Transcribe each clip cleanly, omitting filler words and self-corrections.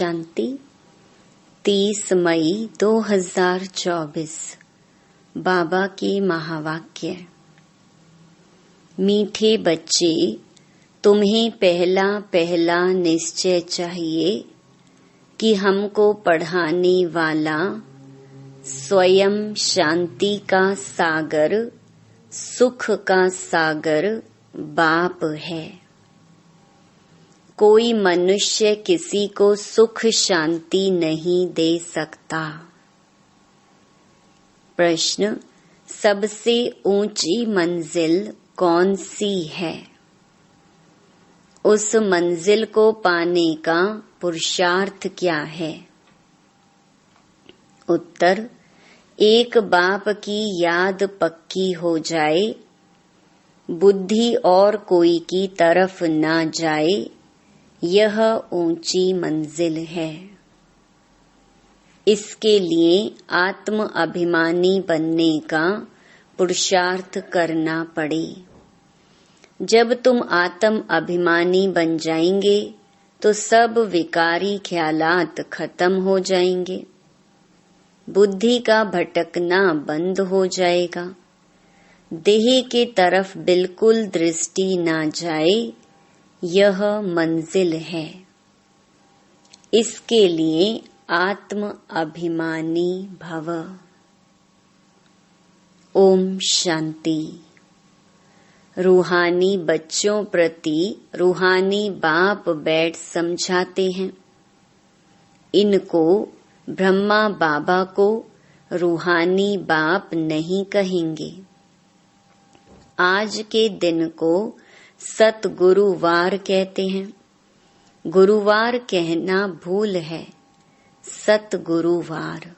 शांति 30 मई 2024 बाबा के महावाक्य। मीठे बच्चे, तुम्हें पहला पहला निश्चय चाहिए कि हमको पढ़ाने वाला स्वयं शांति का सागर, सुख का सागर बाप है। कोई मनुष्य किसी को सुख शांति नहीं दे सकता। प्रश्न, सबसे ऊंची मंजिल कौन सी है? उस मंजिल को पाने का पुरुषार्थ क्या है? उत्तर, एक बाप की याद पक्की हो जाए, बुद्धि और कोई की तरफ ना जाए, यह ऊंची मंजिल है। इसके लिए आत्म अभिमानी बनने का पुरुषार्थ करना पड़े। जब तुम आत्म अभिमानी बन जाएंगे तो सब विकारी ख्यालात खत्म हो जाएंगे, बुद्धि का भटकना बंद हो जाएगा, देह के तरफ बिल्कुल दृष्टि ना जाए, यह मंजिल है। इसके लिए आत्म अभिमानी भव। ओम शांति। रूहानी बच्चों प्रति रूहानी बाप बैठ समझाते हैं। इनको ब्रह्मा बाबा को रूहानी बाप नहीं कहेंगे। आज के दिन को सतगुरुवार कहते हैं। गुरुवार कहना भूल है, सतगुरुवार।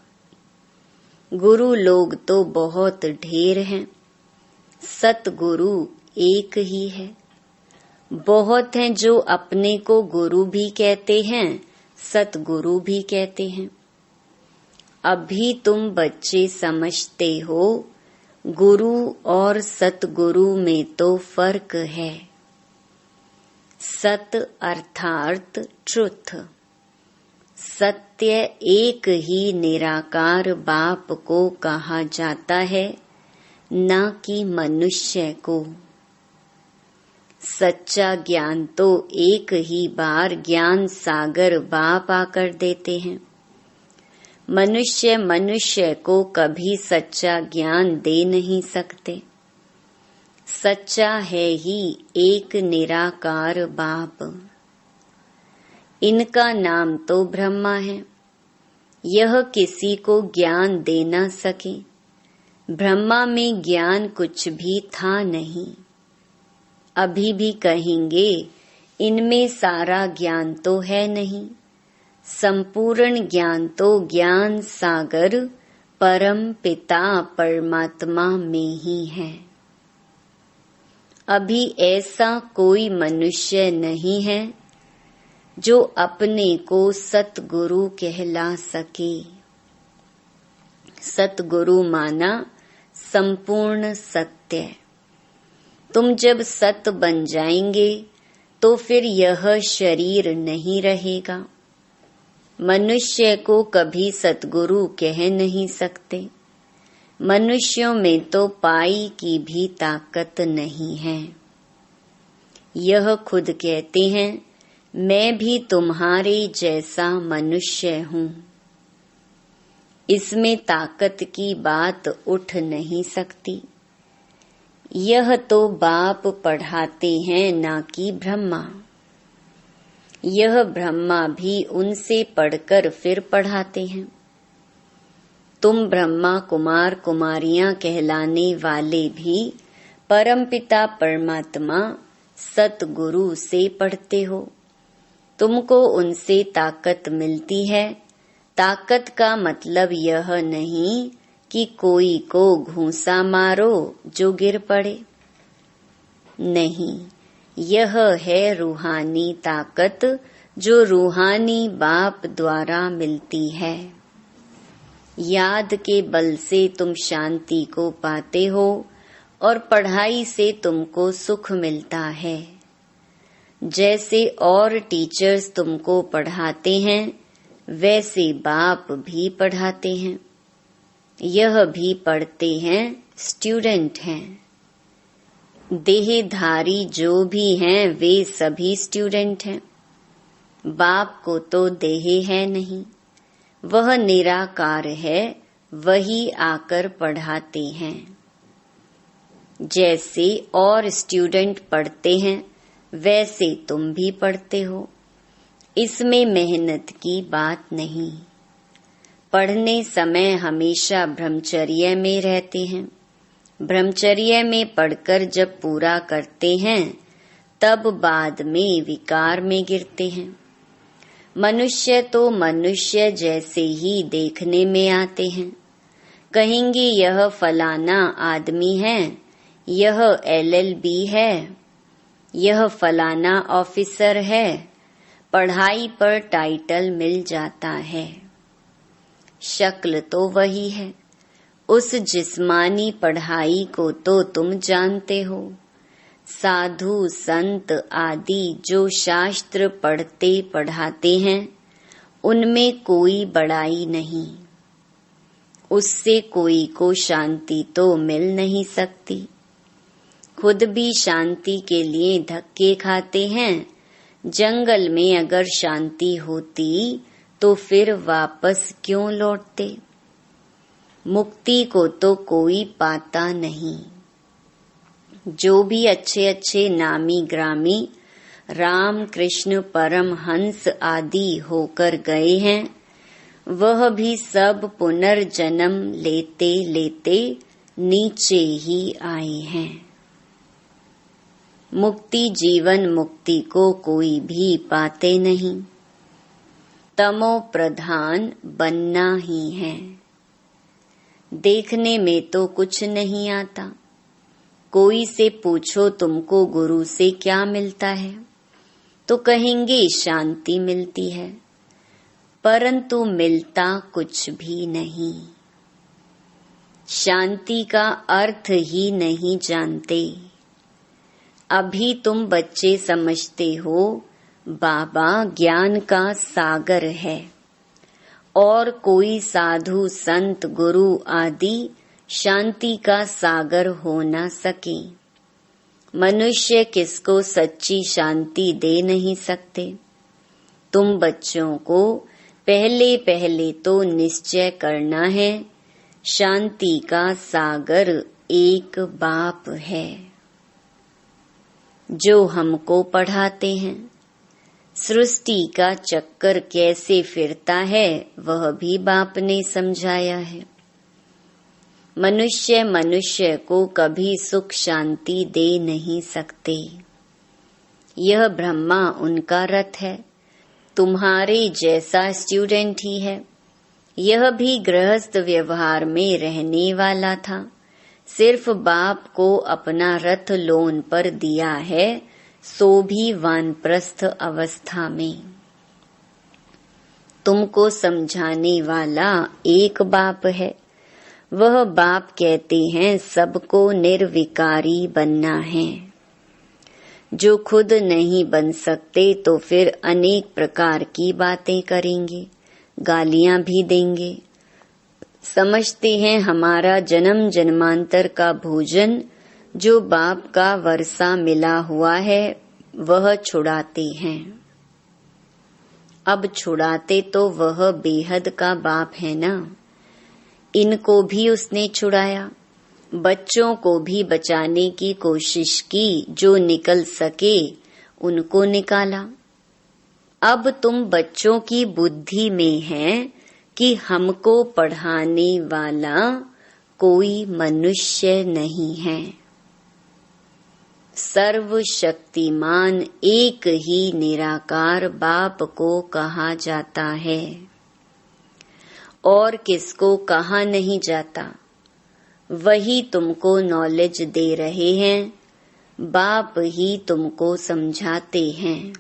गुरु लोग तो बहुत ढेर हैं, सतगुरु एक ही है। बहुत हैं जो अपने को गुरु भी कहते हैं, सतगुरु भी कहते हैं। अभी तुम बच्चे समझते हो गुरु और सतगुरु में तो फर्क है। सत अर्थात ट्रुथ, सत्य एक ही निराकार बाप को कहा जाता है, न कि मनुष्य को। सच्चा ज्ञान तो एक ही बार ज्ञान सागर बाप आकर देते हैं। मनुष्य को कभी सच्चा ज्ञान दे नहीं सकते। सच्चा है ही एक निराकार बाप। इनका नाम तो ब्रह्मा है। यह किसी को ज्ञान दे न सके। ब्रह्मा में ज्ञान कुछ भी था नहीं। अभी भी कहेंगे इनमें सारा ज्ञान तो है नहीं। संपूर्ण ज्ञान तो ज्ञान सागर परम पिता परमात्मा में ही है। अभी ऐसा कोई मनुष्य नहीं है जो अपने को सतगुरु कहला सके। सतगुरु माना संपूर्ण सत्य। तुम जब सत बन जाएंगे तो फिर यह शरीर नहीं रहेगा। मनुष्य को कभी सतगुरु कह नहीं सकते। मनुष्यों में तो पाई की भी ताकत नहीं है। यह खुद कहते हैं, मैं भी तुम्हारे जैसा मनुष्य हूँ। इसमें ताकत की बात उठ नहीं सकती। यह तो बाप पढ़ाते हैं, ना कि ब्रह्मा। यह ब्रह्मा भी उनसे पढ़कर फिर पढ़ाते हैं। तुम ब्रह्मा कुमार कुमारियां कहलाने वाले भी परमपिता परमात्मा सतगुरु से पढ़ते हो। तुमको उनसे ताकत मिलती है। ताकत का मतलब यह नहीं कि कोई को घूंसा मारो जो गिर पड़े। नहीं, यह है रूहानी ताकत जो रूहानी बाप द्वारा मिलती है। याद के बल से तुम शांति को पाते हो और पढ़ाई से तुमको सुख मिलता है। जैसे और टीचर्स तुमको पढ़ाते हैं वैसे बाप भी पढ़ाते हैं। यह भी पढ़ते हैं, स्टूडेंट हैं। देहधारी जो भी हैं वे सभी स्टूडेंट हैं। बाप को तो देह है नहीं, वह निराकार है, वही आकर पढ़ाते हैं। जैसे और स्टूडेंट पढ़ते हैं वैसे तुम भी पढ़ते हो। इसमें मेहनत की बात नहीं। पढ़ने समय हमेशा ब्रह्मचर्य में रहते हैं। ब्रह्मचर्य में पढ़कर जब पूरा करते हैं तब बाद में विकार में गिरते हैं। मनुष्य तो मनुष्य जैसे ही देखने में आते हैं। कहेंगे यह फलाना आदमी है, यह LLB है, यह फलाना ऑफिसर है। पढ़ाई पर टाइटल मिल जाता है, शक्ल तो वही है। उस जिस्मानी पढ़ाई को तो तुम जानते हो। साधु संत आदि जो शास्त्र पढ़ते पढ़ाते हैं उनमें कोई बड़ाई नहीं। उससे कोई को शांति तो मिल नहीं सकती। खुद भी शांति के लिए धक्के खाते हैं। जंगल में अगर शांति होती तो फिर वापस क्यों लौटते। मुक्ति को तो कोई पाता नहीं। जो भी अच्छे अच्छे नामी ग्रामी राम कृष्ण परमहंस आदि होकर गए हैं वह भी सब पुनर्जन्म लेते लेते नीचे ही आए हैं। मुक्ति जीवन मुक्ति को कोई भी पाते नहीं। तमो प्रधान बनना ही है। देखने में तो कुछ नहीं आता। कोई से पूछो तुमको गुरु से क्या मिलता है तो कहेंगे शांति मिलती है, परंतु मिलता कुछ भी नहीं। शांति का अर्थ ही नहीं जानते। अभी तुम बच्चे समझते हो बाबा ज्ञान का सागर है और कोई साधु संत गुरु आदि शांति का सागर हो न सके। मनुष्य किसको सच्ची शांति दे नहीं सकते। तुम बच्चों को पहले पहले तो निश्चय करना है, शांति का सागर एक बाप है जो हमको पढ़ाते हैं। सृष्टि का चक्कर कैसे फिरता है वह भी बाप ने समझाया है। मनुष्य मनुष्य को कभी सुख शांति दे नहीं सकते। यह ब्रह्मा उनका रथ है, तुम्हारे जैसा स्टूडेंट ही है। यह भी गृहस्थ व्यवहार में रहने वाला था, सिर्फ बाप को अपना रथ लोन पर दिया है, सो भी वानप्रस्थ अवस्था में। तुमको समझाने वाला एक बाप है। वह बाप कहते हैं सबको निर्विकारी बनना है। जो खुद नहीं बन सकते तो फिर अनेक प्रकार की बातें करेंगे, गालियां भी देंगे। समझते हैं हमारा जन्म जन्मांतर का भोजन जो बाप का वर्षा मिला हुआ है वह छुड़ाते हैं। अब छुड़ाते तो वह बेहद का बाप है ना। इनको भी उसने छुड़ाया, बच्चों को भी बचाने की कोशिश की, जो निकल सके उनको निकाला। अब तुम बच्चों की बुद्धि में है कि हमको पढ़ाने वाला कोई मनुष्य नहीं है। सर्वशक्तिमान एक ही निराकार बाप को कहा जाता है और किसको कहा नहीं जाता। वही तुमको नॉलेज दे रहे हैं, बाप ही तुमको समझाते हैं।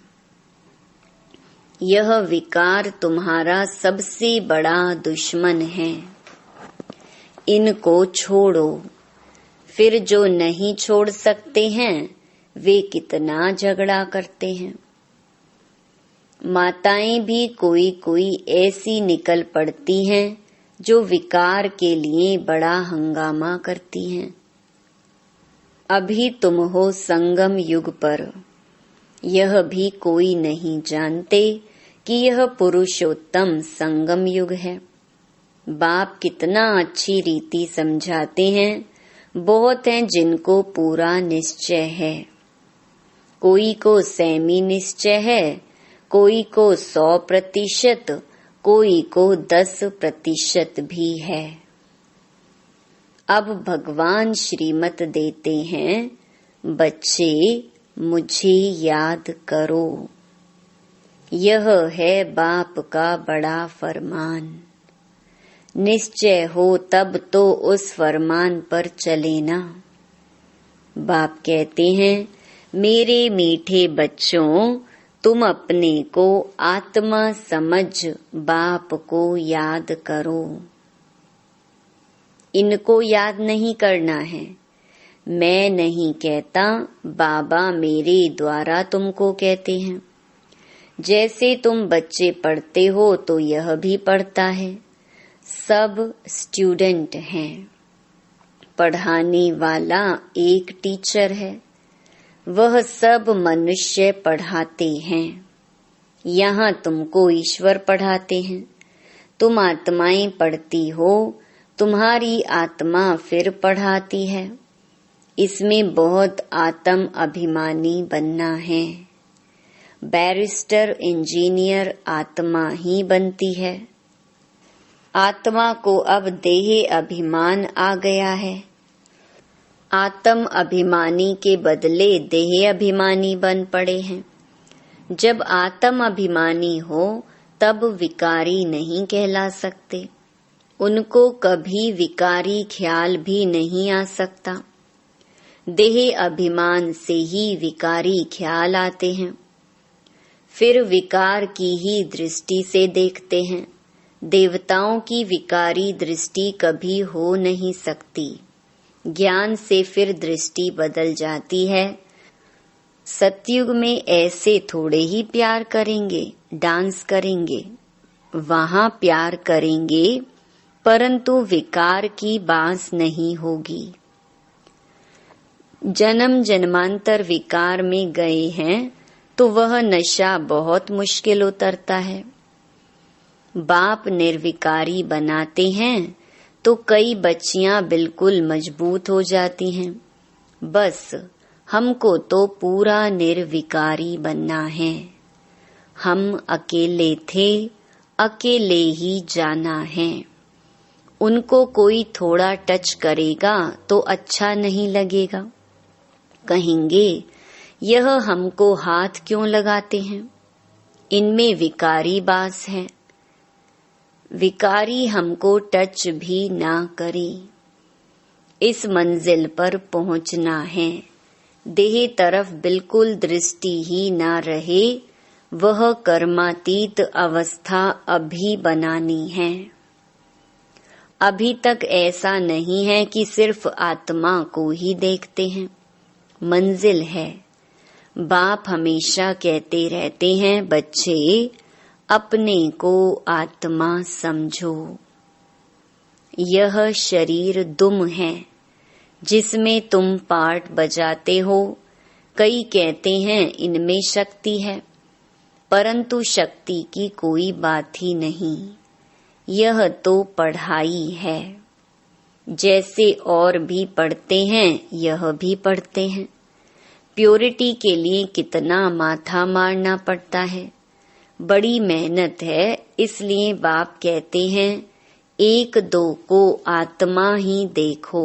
यह विकार तुम्हारा सबसे बड़ा दुश्मन है। इनको छोड़ो। फिर जो नहीं छोड़ सकते हैं वे कितना झगड़ा करते हैं। माताएं भी कोई कोई ऐसी निकल पड़ती हैं जो विकार के लिए बड़ा हंगामा करती हैं। अभी तुम हो संगम युग पर, यह भी कोई नहीं जानते कि यह पुरुषोत्तम संगम युग है। बाप कितना अच्छी रीति समझाते हैं। बहुत हैं जिनको पूरा निश्चय है, कोई को सेमी निश्चय है, कोई को 100%, कोई को 10% भी है। अब भगवान श्रीमत देते हैं, बच्चे मुझे याद करो। यह है बाप का बड़ा फरमान। निश्चय हो तब तो उस फरमान पर चले ना। बाप कहते हैं, मेरे मीठे बच्चों, तुम अपने को आत्मा समझ बाप को याद करो। इनको याद नहीं करना है। मैं नहीं कहता, बाबा मेरे द्वारा तुमको कहते हैं। जैसे तुम बच्चे पढ़ते हो तो यह भी पढ़ता है। सब स्टूडेंट हैं। पढ़ाने वाला एक टीचर है। वह सब मनुष्य पढ़ाते हैं। यहाँ तुमको ईश्वर पढ़ाते हैं। तुम आत्माएं पढ़ती हो, तुम्हारी आत्मा फिर पढ़ाती है। इसमें बहुत आत्म अभिमानी बनना है। बैरिस्टर, इंजीनियर आत्मा ही बनती है। आत्मा को अब देह अभिमान आ गया है। आत्म अभिमानी के बदले देह अभिमानी बन पड़े हैं। जब आत्म अभिमानी हो तब विकारी नहीं कहला सकते। उनको कभी विकारी ख्याल भी नहीं आ सकता। देह अभिमान से ही विकारी ख्याल आते हैं। फिर विकार की ही दृष्टि से देखते हैं। देवताओं की विकारी दृष्टि कभी हो नहीं सकती। ज्ञान से फिर दृष्टि बदल जाती है। सतयुग में ऐसे थोड़े ही प्यार करेंगे, डांस करेंगे। वहाँ प्यार करेंगे, परंतु विकार की बांस नहीं होगी। जन्म जन्मांतर विकार में गए हैं तो वह नशा बहुत मुश्किल उतरता है। बाप निर्विकारी बनाते हैं तो कई बच्चियां बिल्कुल मजबूत हो जाती हैं। बस हमको तो पूरा निर्विकारी बनना है। हम अकेले थे, अकेले ही जाना है। उनको कोई थोड़ा टच करेगा तो अच्छा नहीं लगेगा। कहेंगे, यह हमको हाथ क्यों लगाते हैं? इनमें विकारी बास है। विकारी हमको टच भी ना करे। इस मंजिल पर पहुंचना है। देह तरफ बिल्कुल दृष्टि ही ना रहे। वह कर्मातीत अवस्था अभी बनानी है। अभी तक ऐसा नहीं है कि सिर्फ आत्मा को ही देखते हैं। मंजिल है। बाप हमेशा कहते रहते हैं, बच्चे अपने को आत्मा समझो। यह शरीर दुम है जिसमें तुम पार्ट बजाते हो। कई कहते हैं इनमें शक्ति है, परंतु शक्ति की कोई बात ही नहीं। यह तो पढ़ाई है। जैसे और भी पढ़ते हैं यह भी पढ़ते हैं। प्योरिटी के लिए कितना माथा मारना पड़ता है। बड़ी मेहनत है। इसलिए बाप कहते हैं, एक दो को आत्मा ही देखो।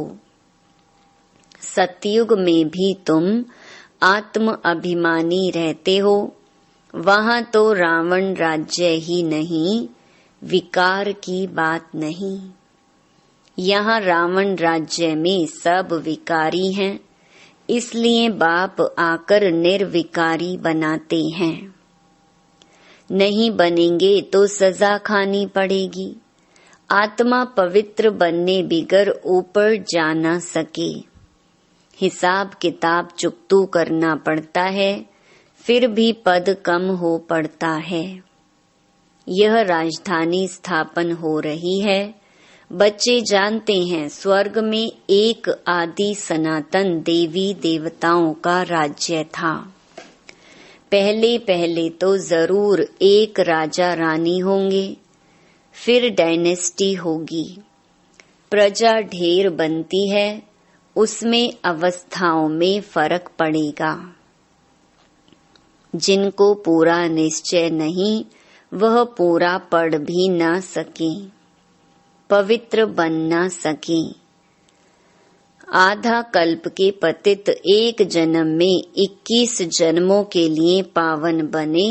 सतयुग में भी तुम आत्म अभिमानी रहते हो। वहाँ तो रावण राज्य ही नहीं, विकार की बात नहीं। यहाँ रावण राज्य में सब विकारी हैं। इसलिए बाप आकर निर्विकारी बनाते हैं। नहीं बनेंगे तो सजा खानी पड़ेगी। आत्मा पवित्र बनने बिगर ऊपर जा न सके। हिसाब किताब चुकतू करना पड़ता है, फिर भी पद कम हो पड़ता है। यह राजधानी स्थापन हो रही है। बच्चे जानते हैं स्वर्ग में एक आदि सनातन देवी देवताओं का राज्य था। पहले पहले तो जरूर एक राजा रानी होंगे, फिर डायनेस्टी होगी। प्रजा ढेर बनती है, उसमें अवस्थाओं में फर्क पड़ेगा। जिनको पूरा निश्चय नहीं, वह पूरा पढ़ भी न सके, पवित्र बन न सके। आधा कल्प के पतित एक जन्म में 21 जन्मों के लिए पावन बने,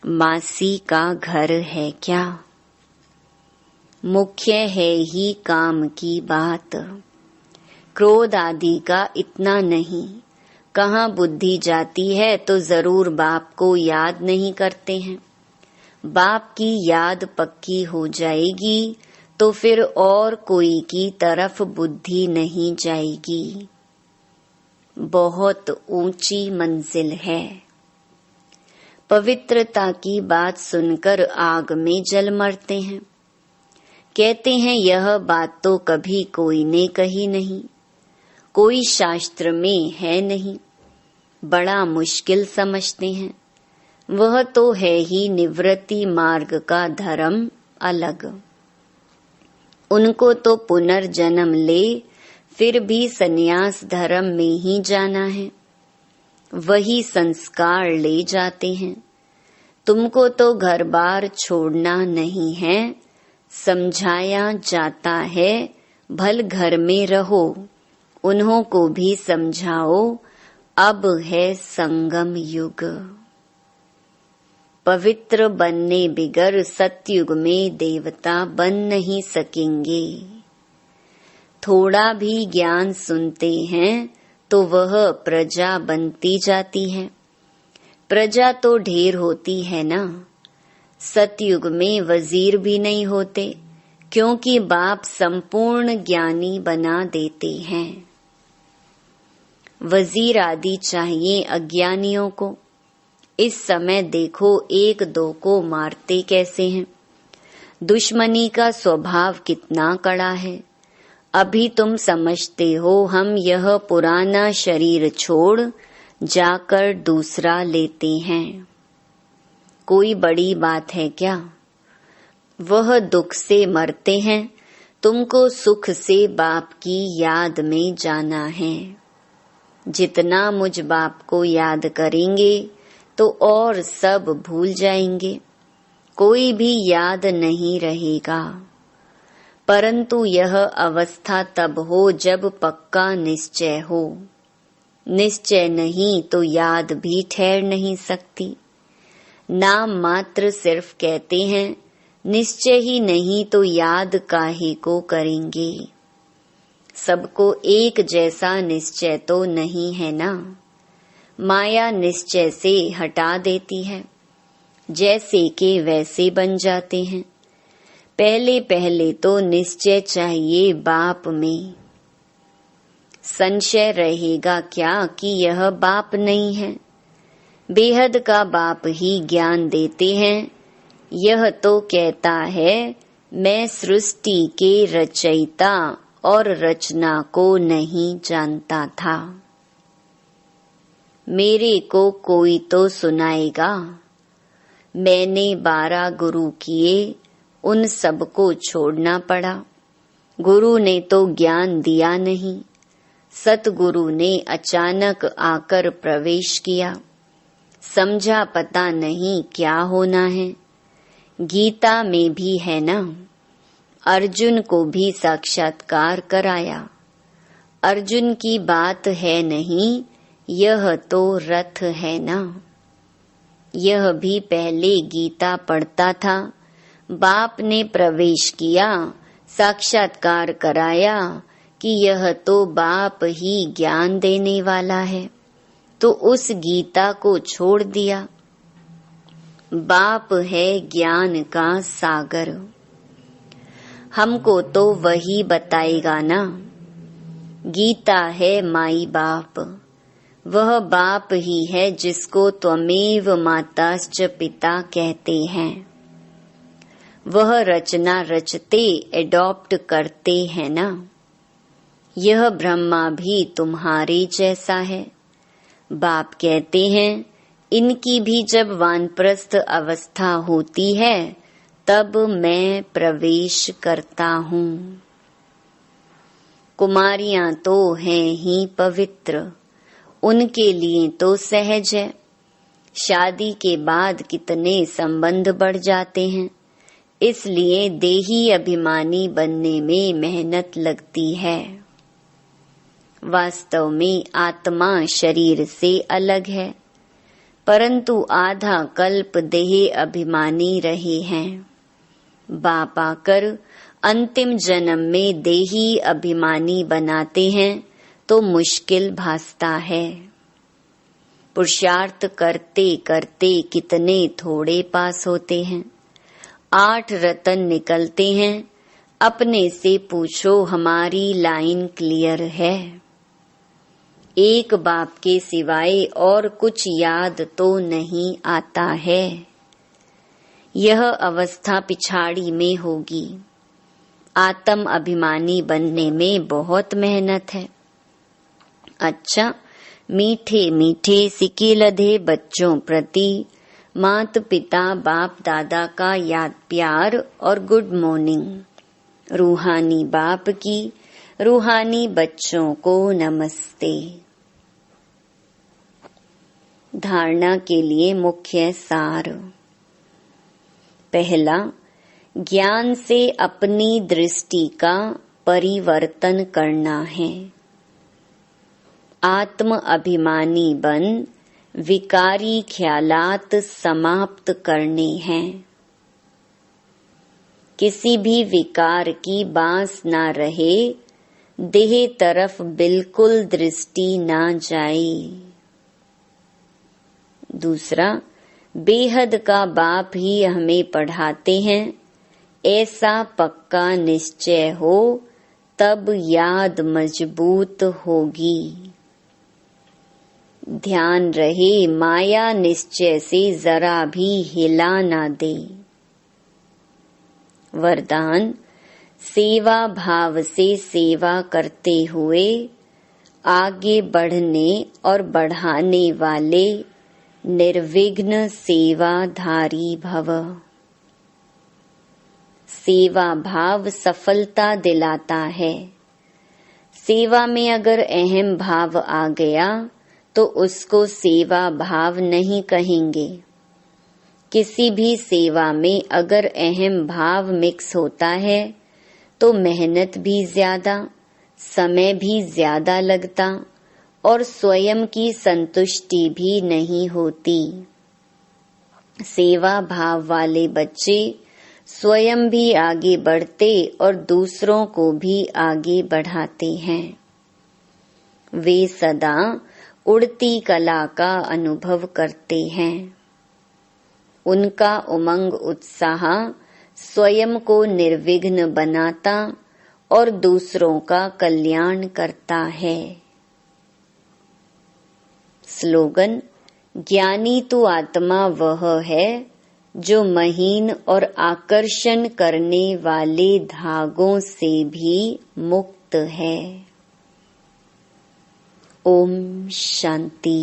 मासी का घर है क्या? मुख्य है ही काम की बात। क्रोध आदि का इतना नहीं। कहाँ बुद्धि जाती है तो जरूर बाप को याद नहीं करते हैं। बाप की याद पक्की हो जाएगी तो फिर और कोई की तरफ बुद्धि नहीं जाएगी। बहुत ऊंची मंजिल है। पवित्रता की बात सुनकर आग में जल मरते हैं। कहते हैं यह बात तो कभी कोई ने कही नहीं, कोई शास्त्र में है नहीं। बड़ा मुश्किल समझते हैं। वह तो है ही निवृत्ति मार्ग का धर्म अलग। उनको तो पुनर्जन्म ले फिर भी सन्यास धर्म में ही जाना है। वही संस्कार ले जाते हैं। तुमको तो घर बार छोड़ना नहीं है, समझाया जाता है भल घर में रहो। उन्हों को भी समझाओ, अब है संगम युग। पवित्र बनने बिगर सतयुग में देवता बन नहीं सकेंगे। थोड़ा भी ज्ञान सुनते हैं तो वह प्रजा बनती जाती है। प्रजा तो ढेर होती है ना। सतयुग में वजीर भी नहीं होते, क्योंकि बाप संपूर्ण ज्ञानी बना देते हैं। वजीर आदि चाहिए अज्ञानियों को। इस समय देखो एक दो को मारते कैसे हैं। दुश्मनी का स्वभाव कितना कड़ा है। अभी तुम समझते हो हम यह पुराना शरीर छोड़ जाकर दूसरा लेते हैं। कोई बड़ी बात है क्या? वह दुख से मरते हैं, तुमको सुख से बाप की याद में जाना है। जितना मुझ बाप को याद करेंगे तो और सब भूल जाएंगे, कोई भी याद नहीं रहेगा। परंतु यह अवस्था तब हो जब पक्का निश्चय हो। निश्चय नहीं तो याद भी ठहर नहीं सकती। नाम मात्र सिर्फ कहते हैं, निश्चय ही नहीं तो याद काहे को करेंगे। सबको एक जैसा निश्चय तो नहीं है ना। माया निश्चय से हटा देती है, जैसे के वैसे बन जाते हैं। पहले पहले तो निश्चय चाहिए बाप में। संशय रहेगा क्या कि यह बाप नहीं है। बेहद का बाप ही ज्ञान देते हैं। यह तो कहता है मैं सृष्टि के रचयिता और रचना को नहीं जानता था। मेरे को कोई तो सुनाएगा। मैंने 12 गुरु किए, उन सबको छोड़ना पड़ा। गुरु ने तो ज्ञान दिया नहीं, सतगुरु ने अचानक आकर प्रवेश किया। समझा पता नहीं क्या होना है। गीता में भी है ना, अर्जुन को भी साक्षात्कार कराया। अर्जुन की बात है नहीं, यह तो रथ है ना। यह भी पहले गीता पढ़ता था। बाप ने प्रवेश किया, साक्षात्कार कराया कि यह तो बाप ही ज्ञान देने वाला है, तो उस गीता को छोड़ दिया। बाप है ज्ञान का सागर। हमको तो वही बताएगा ना। गीता है माई बाप, वह बाप ही है जिसको त्वमेव माताश्च पिता कहते हैं। वह रचना रचते एडॉप्ट करते हैं ना। यह ब्रह्मा भी तुम्हारे जैसा है। बाप कहते हैं इनकी भी जब वानप्रस्थ अवस्था होती है तब मैं प्रवेश करता हूँ। कुमारियां तो हैं ही पवित्र, उनके लिए तो सहज है। शादी के बाद कितने संबंध बढ़ जाते हैं, इसलिए देही अभिमानी बनने में मेहनत लगती है। वास्तव में आत्मा शरीर से अलग है, परंतु आधा कल्प देह अभिमानी रहे हैं। बाप आकर अंतिम जन्म में देही अभिमानी बनाते हैं तो मुश्किल भासता है। पुरुषार्थ करते करते कितने थोड़े पास होते हैं। 8 रतन निकलते हैं। अपने से पूछो हमारी लाइन क्लियर है? एक बाप के सिवाय और कुछ याद तो नहीं आता है। यह अवस्था पिछाड़ी में होगी। आत्म अभिमानी बनने में बहुत मेहनत है। अच्छा, मीठे मीठे सिके लधे बच्चों प्रति मात पिता बाप दादा का याद प्यार और गुड मॉर्निंग। रूहानी बाप की रूहानी बच्चों को नमस्ते। धारणा के लिए मुख्य सार। पहला, ज्ञान से अपनी दृष्टि का परिवर्तन करना है। आत्म अभिमानी बन विकारी ख्यालात समाप्त करने हैं। किसी भी विकार की बांस ना रहे, देह तरफ बिल्कुल दृष्टि ना जाए। दूसरा, बेहद का बाप ही हमें पढ़ाते हैं, ऐसा पक्का निश्चय हो तब याद मजबूत होगी। ध्यान रहे माया निश्चय से जरा भी हिला ना दे। वरदान, सेवा भाव से सेवा करते हुए आगे बढ़ने और बढ़ाने वाले निर्विघ्न सेवाधारी भव। सेवा भाव सफलता दिलाता है। सेवा में अगर अहम भाव आ गया तो उसको सेवा भाव नहीं कहेंगे। किसी भी सेवा में अगर अहम भाव मिक्स होता है तो मेहनत भी ज्यादा, समय भी ज्यादा लगता और स्वयं की संतुष्टि भी नहीं होती। सेवा भाव वाले बच्चे स्वयं भी आगे बढ़ते और दूसरों को भी आगे बढ़ाते हैं। वे सदा उड़ती कला का अनुभव करते हैं। उनका उमंग उत्साह स्वयं को निर्विघ्न बनाता और दूसरों का कल्याण करता है। स्लोगन, ज्ञानी तो आत्मा वह है जो महीन और आकर्षण करने वाले धागों से भी मुक्त है। ओम शांति।